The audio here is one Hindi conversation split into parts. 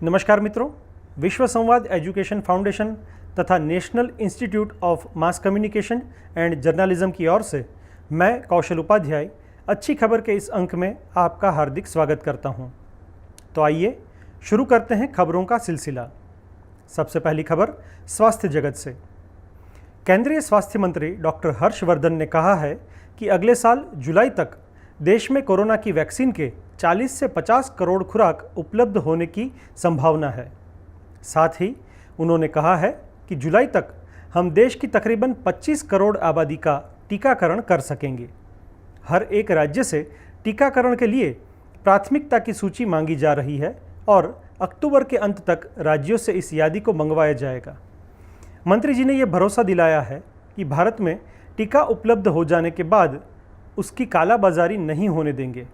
नमस्कार मित्रों, विश्व संवाद एजुकेशन फाउंडेशन तथा national institute of mass communication and journalism की ओर से मैं कौशल उपाध्याय अच्छी खबर के इस अंक में आपका हार्दिक स्वागत करता हूं। तो आइए शुरू करते हैं खबरों का सिलसिला। सबसे पहली खबर स्वास्थ्य जगत से। केंद्रीय स्वास्थ्य मंत्री डॉक्टर हर्षवर्धन ने कहा है कि अगले साल जुलाई तक देश में कोरोना की वैक्सीन के 40 से 50 करोड़ खुराक उपलब्ध होने की संभावना है। साथ ही उन्होंने कहा है कि जुलाई तक हम देश की तकरीबन 25 करोड़ आबादी का टीकाकरण कर सकेंगे। हर एक राज्य से टीकाकरण के लिए प्राथमिकता की सूची मांगी जा रही है और अक्टूबर के अंत तक राज्यों से इस यादी को मंगवाया जाएगा। मंत्री जी ने यह भरोसा दिलाया है कि भारत में टीका उपलब्ध हो जाने के बाद उसकी कालाबाजारी नहीं होने देंगे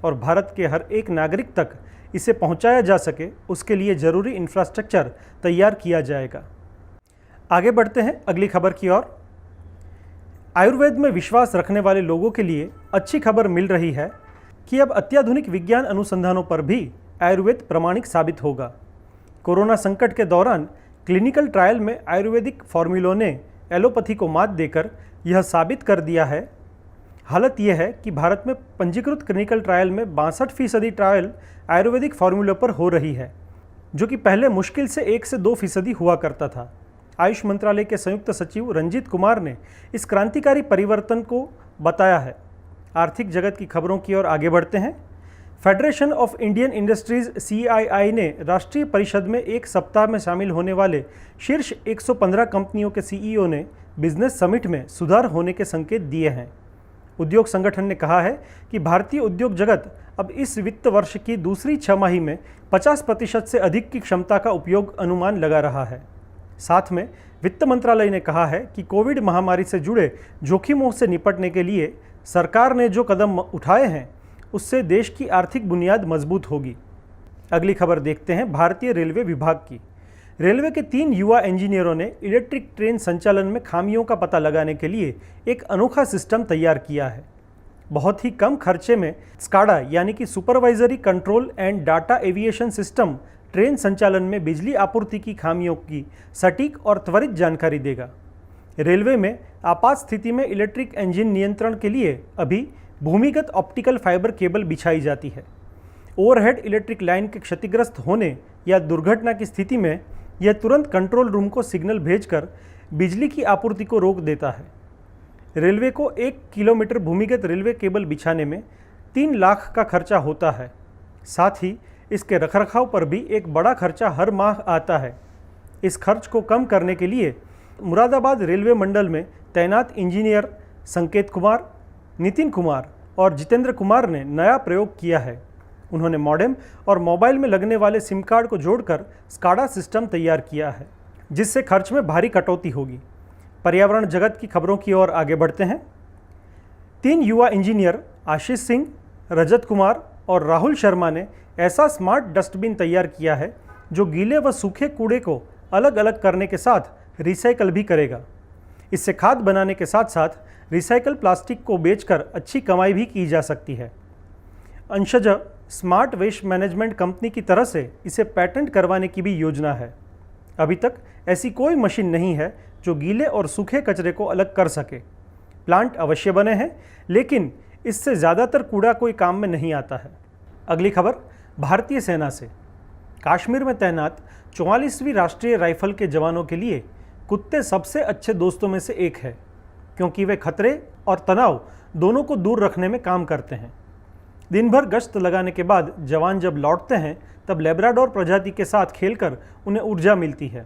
और भारत के हर एक नागरिक तक इसे पहुंचाया जा सके, उसके लिए ज़रूरी इंफ्रास्ट्रक्चर तैयार किया जाएगा। आगे बढ़ते हैं अगली खबर की ओर। आयुर्वेद में विश्वास रखने वाले लोगों के लिए अच्छी खबर मिल रही है कि अब अत्याधुनिक विज्ञान अनुसंधानों पर भी आयुर्वेद प्रामाणिक साबित होगा। कोरोना संकट के दौरान क्लिनिकल ट्रायल में आयुर्वेदिक फॉर्मूलों ने एलोपैथी को मात देकर यह साबित कर दिया है। हालत यह है कि भारत में पंजीकृत क्लिनिकल ट्रायल में 62% ट्रायल आयुर्वेदिक फार्मूलों पर हो रही है, जो कि पहले मुश्किल से 1 से 2% हुआ करता था। आयुष मंत्रालय के संयुक्त सचिव रंजीत कुमार ने इस क्रांतिकारी परिवर्तन को बताया है। आर्थिक जगत की खबरों की ओर आगे बढ़ते हैं। Federation of Indian industries CII ने राष्ट्रीय परिषद में एक सप्ताह में शामिल होने वाले शीर्ष 115 कंपनियों के CEO ने बिजनेस समिट में सुधार होने के संकेत दिए हैं। उद्योग संगठन ने कहा है कि भारतीय उद्योग जगत अब इस वित्त वर्ष की दूसरी छमाही में 50% से अधिक की क्षमता का उपयोग अनुमान लगा रहा है। साथ में वित्त मंत्रालय ने कहा है कि कोविड महामारी से जुड़े जोखिमों से निपटने के लिए सरकार ने जो कदम उठाए हैं उससे देश की आर्थिक बुनियाद मजबूत होगी। अगली खबर देखते हैं भारतीय रेलवे विभाग की। रेलवे के 3 युवा इंजीनियरों ने इलेक्ट्रिक ट्रेन संचालन में खामियों का पता लगाने के लिए एक अनोखा सिस्टम तैयार किया है। बहुत ही कम खर्चे में स्काडा यानी कि supervisory control and data aviation system train संचालन में बिजली आपूर्ति की खामियों की सटीक और त्वरित जानकारी देगा। रेलवे में आपात स्थिति में इलेक्ट्रिक इंजन नियंत्रण के लिए अभी भूमिगत ऑप्टिकल फाइबर केबल बिछाई जाती है। ओवरहेड इलेक्ट्रिक लाइन के क्षतिग्रस्त होने या दुर्घटना की स्थिति में यह तुरंत कंट्रोल रूम को सिग्नल भेजकर बिजली की आपूर्ति को रोक देता है। रेलवे को 1 किलोमीटर भूमिगत रेलवे केबल बिछाने में 3 लाख का खर्चा होता है। साथ ही इसके रखरखाव पर भी एक बड़ा खर्चा हर माह आता है। इस खर्च को कम करने के लिए मुरादाबाद रेलवे मंडल में तैनात इंजीनियर संकेत कुमार, नितिन कुमार और जितेंद्र कुमार ने नया प्रयोग किया है। उन्होंने मॉडेम और मोबाइल में लगने वाले सिम कार्ड को जोड़कर स्काडा सिस्टम तैयार किया है, जिससे खर्च में भारी कटौती होगी। पर्यावरण जगत की खबरों की ओर आगे बढ़ते हैं। 3 युवा इंजीनियर आशीष सिंह, रजत कुमार और राहुल शर्मा ने ऐसा स्मार्ट डस्टबिन तैयार किया है जो गीले व सूखे कूड़े को अलग अलग करने के साथ रिसाइकल भी करेगा। इससे खाद बनाने के साथ साथ रिसाइकल प्लास्टिक को बेचकर अच्छी कमाई भी की जा सकती है। Anshaj smart waste management company की तरह से इसे पेटेंट करवाने की भी योजना है। अभी तक ऐसी कोई मशीन नहीं है जो गीले और सूखे कचरे को अलग कर सके। प्लांट अवश्य बने हैं, लेकिन इससे ज़्यादातर कूड़ा कोई काम में नहीं आता है। अगली खबर भारतीय सेना से। कश्मीर में तैनात 44वीं राष्ट्रीय राइफल के जवानों के लिए कुत्ते सबसे अच्छे दोस्तों में से एक है, क्योंकि वे खतरे और तनाव दोनों को दूर रखने में काम करते हैं। दिन भर गश्त लगाने के बाद जवान जब लौटते हैं तब लेब्राडोर प्रजाति के साथ खेलकर उन्हें ऊर्जा मिलती है।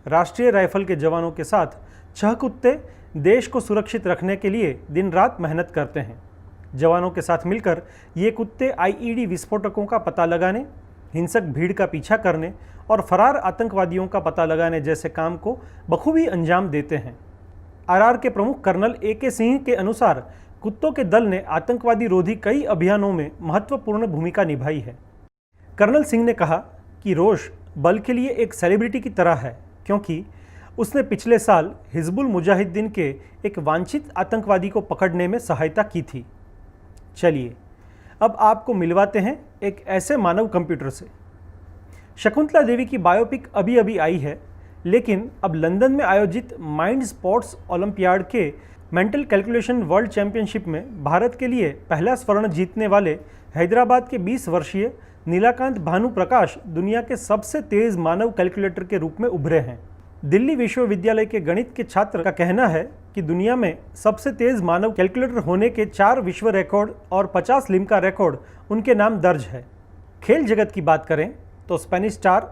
राष्ट्रीय राइफल के जवानों के साथ 6 कुत्ते देश को सुरक्षित रखने के लिए दिन रात मेहनत करते हैं। जवानों के साथ मिलकर ये कुत्ते IED विस्फोटकों का पता लगाने, हिंसक भीड़ का पीछा करने और फरार आतंकवादियों का पता लगाने जैसे काम को बखूबी अंजाम देते हैं। RR के प्रमुख कर्नल AK सिंह के अनुसार कुत्तों के दल ने आतंकवादी रोधी कई अभियानों में महत्वपूर्ण भूमिका निभाई है। कर्नल सिंह ने कहा कि रोश बल के लिए एक सेलिब्रिटी की तरह है, क्योंकि उसने पिछले साल हिजबुल मुजाहिदीन के एक वांछित आतंकवादी को पकड़ने में सहायता की थी। चलिए अब आपको मिलवाते हैं एक ऐसे मानव कंप्यूटर से शकुंतला देवी की बायोपिक अभी अभी आई है, लेकिन अब लंदन में आयोजित माइंड स्पोर्ट्स ओलंपियाड के मेंटल कैलकुलेशन वर्ल्ड चैंपियनशिप में भारत के लिए पहला स्वर्ण जीतने वाले हैदराबाद के 20 वर्षीय नीलाकांत भानु प्रकाश दुनिया के सबसे तेज मानव कैलकुलेटर के रूप में उभरे हैं। दिल्ली विश्वविद्यालय के गणित के छात्र का कहना है कि दुनिया में सबसे तेज मानव कैलकुलेटर होने के 4 विश्व रिकॉर्ड और 50 लिम्का रिकॉर्ड उनके नाम दर्ज है। खेल जगत की बात करें तो स्पेनिश स्टार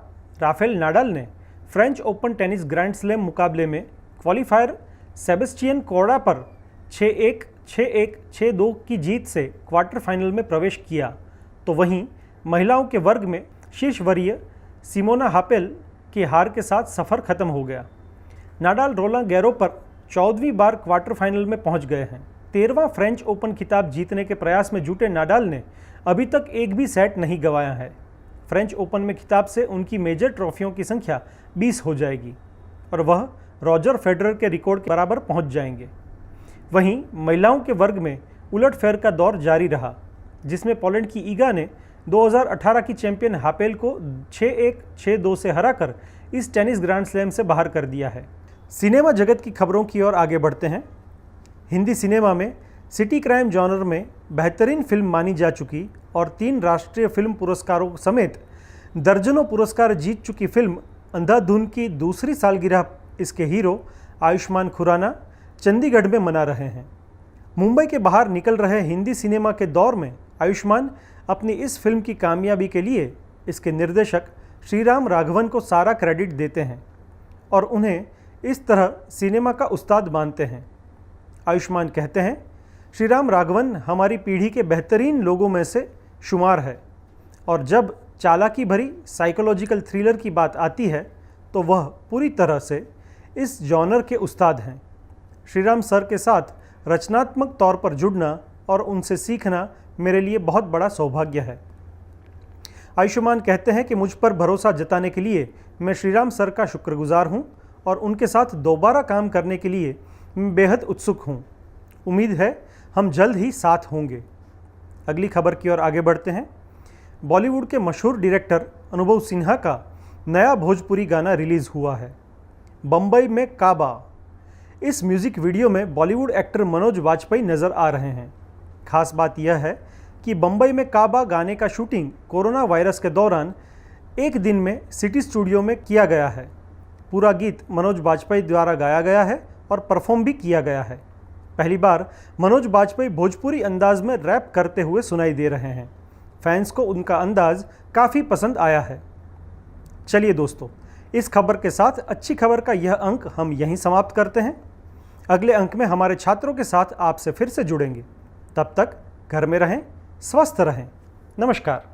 राफेल नाडाल ने French open tennis grand slam मुकाबले में क्वालिफायर सेबेस्टियन कोर्डा पर 6-1, 6-1, 6-2 की जीत से क्वार्टर फाइनल में प्रवेश किया। तो वहीं महिलाओं के वर्ग में शीर्ष वरीय सिमोना हापेल की हार के साथ सफ़र खत्म हो गया। नाडाल रोलां गैरो पर 14वीं बार क्वार्टर फाइनल में पहुंच गए हैं। 13वां फ्रेंच ओपन खिताब जीतने के प्रयास में जुटे नाडाल ने अभी तक एक भी सेट नहीं गंवाया है। फ्रेंच ओपन में खिताब से उनकी मेजर ट्रॉफियों की संख्या 20 हो जाएगी और वह रॉजर फेडरर के रिकॉर्ड के बराबर पहुंच जाएंगे। वहीं महिलाओं के वर्ग में उलटफेर का दौर जारी रहा, जिसमें पोलैंड की ईगा ने 2018 की चैंपियन हापेल को 6-1, 6-2 से हराकर इस टेनिस ग्रैंड स्लैम से बाहर कर दिया है। सिनेमा जगत की खबरों की ओर आगे बढ़ते हैं। हिंदी सिनेमा में सिटी क्राइम जॉनर में बेहतरीन फिल्म मानी जा चुकी और 3 राष्ट्रीय फिल्म पुरस्कारों समेत दर्जनों पुरस्कार जीत चुकी फिल्म अंधाधुन की दूसरी सालगिरह इसके हीरो आयुष्मान खुराना चंडीगढ़ में मना रहे हैं। मुंबई के बाहर निकल रहे हिंदी सिनेमा के दौर में आयुष्मान अपनी इस फिल्म की कामयाबी के लिए इसके निर्देशक श्रीराम राघवन को सारा क्रेडिट देते हैं और उन्हें इस तरह सिनेमा का उस्ताद मानते हैं। आयुष्मान कहते हैं, श्रीराम राघवन हमारी पीढ़ी के बेहतरीन लोगों में से शुमार है और जब चालाकी भरी साइकोलॉजिकल थ्रिलर की बात आती है तो वह पूरी तरह से इस जॉनर के उस्ताद हैं। श्रीराम सर के साथ रचनात्मक तौर पर जुड़ना और उनसे सीखना मेरे लिए बहुत बड़ा सौभाग्य है। आयुष्मान कहते हैं कि मुझ पर भरोसा जताने के लिए मैं श्रीराम सर का शुक्रगुजार हूं और उनके साथ दोबारा काम करने के लिए मैं बेहद उत्सुक हूं। उम्मीद है हम जल्द ही साथ होंगे। अगली खबर की ओर आगे बढ़ते हैं। बॉलीवुड के मशहूर डायरेक्टर अनुभव सिन्हा का नया भोजपुरी गाना रिलीज़ हुआ है, बम्बई में काबा। इस म्यूज़िक वीडियो में बॉलीवुड एक्टर मनोज वाजपेयी नज़र आ रहे हैं। खास बात यह है कि बम्बई में काबा गाने का शूटिंग कोरोना वायरस के दौरान एक दिन में सिटी स्टूडियो में किया गया है। पूरा गीत मनोज वाजपेयी द्वारा गाया गया है और परफॉर्म भी किया गया है। पहली बार मनोज वाजपेयी भोजपुरी अंदाज में रैप करते हुए सुनाई दे रहे हैं। फैंस को उनका अंदाज काफ़ी पसंद आया है। चलिए दोस्तों, इस खबर के साथ अच्छी खबर का यह अंक हम यहीं समाप्त करते हैं। अगले अंक में हमारे छात्रों के साथ आपसे फिर से जुड़ेंगे। तब तक घर में रहें, स्वस्थ रहें। नमस्कार।